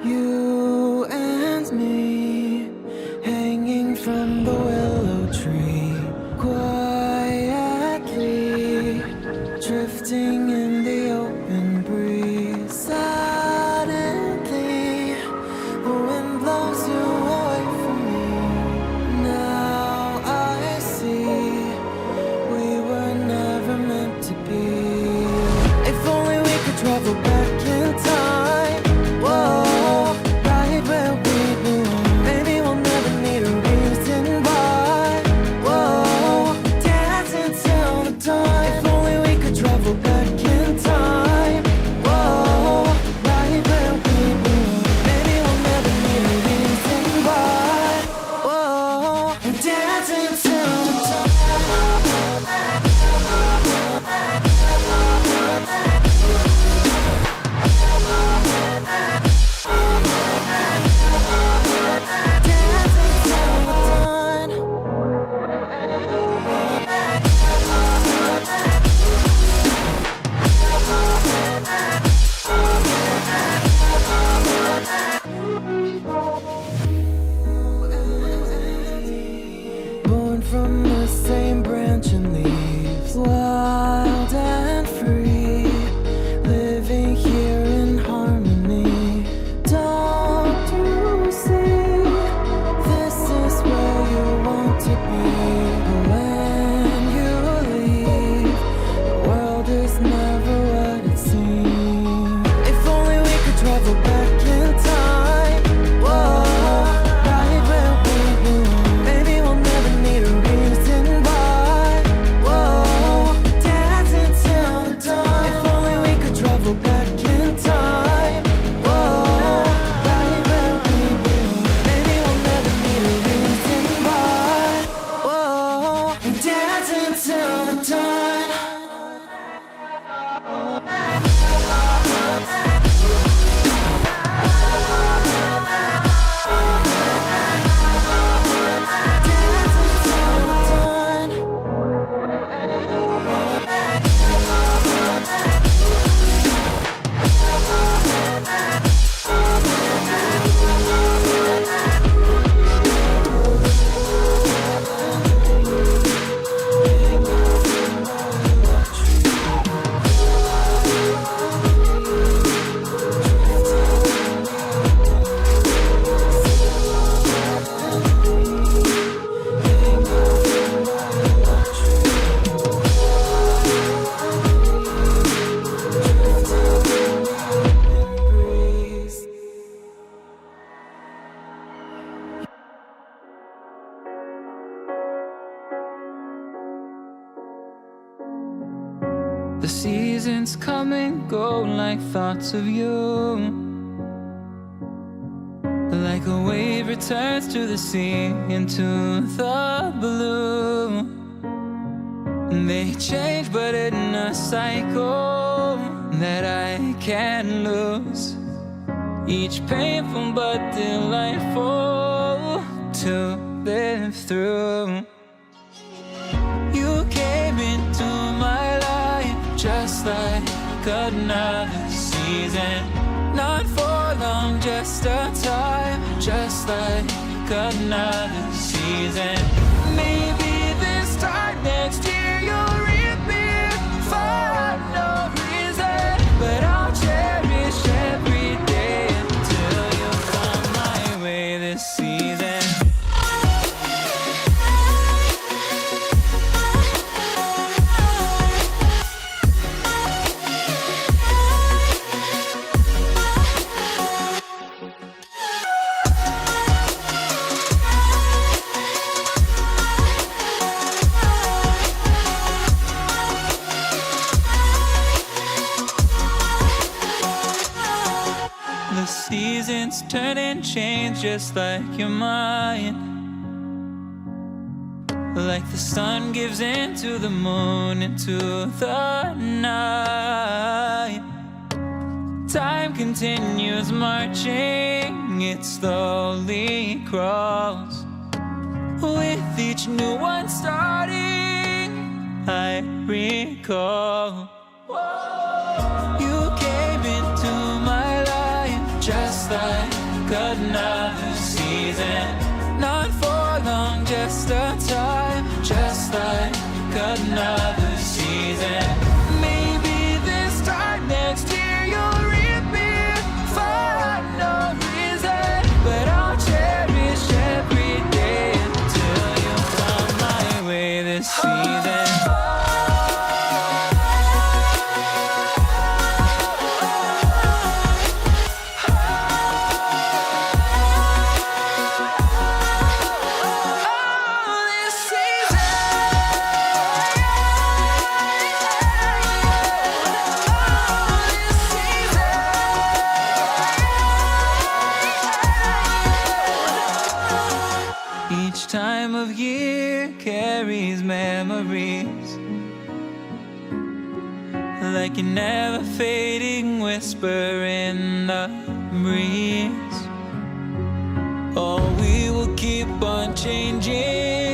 You and me, hanging from the willow tree, quietly drifting in the open breeze. Suddenly, the wind blows you away from me. Now I see we were never meant to be. If only we could travel back in time. Whoa, right where we belong. Maybe we'll never need a reason why. Whoa, dancing till the dawn. If only we could travel back in time. Whoa, right where we belong. Maybe we'll never need a reason why. Whoa, dancing till the dawn. Born from the same branch and leaves, wild and free, living here in harmony. Don't you see? This is where you want to be. But when you leave, the world is never what it seems. If only we could travel back in time. Whoa, right where we belong. Maybe we'll never need a reason why. Whoa, dancing till the dawn. If only we could travel back in time. Whoa, right where we belong. Maybe we'll never need a reason why. Whoa, dancing till the dawn. The seasons come and go like thoughts of you. Like a wave returns to the sea into the blue. They change but in a cycle that I can't lose. Each painful but delightful to live through. You came into my life just like another season. Not for long, just a time. Just like another season. Maybe this time next year you'll reappear for no reason. But I'll cherish every day until you come my way this season. The seasons turn and change just like your mind. Like the sun gives into the moon, into the night. Time continues marching, it slowly crawls. With each new one starting, I recall. You came into my life just like another season. Not for long, just a time, just like another season. Maybe this time next year you'll reappear for no reason, but I'll cherish every day until you come my way this season. Each time of year carries memories, like a never fading whisper in the breeze. Oh, we will keep on changing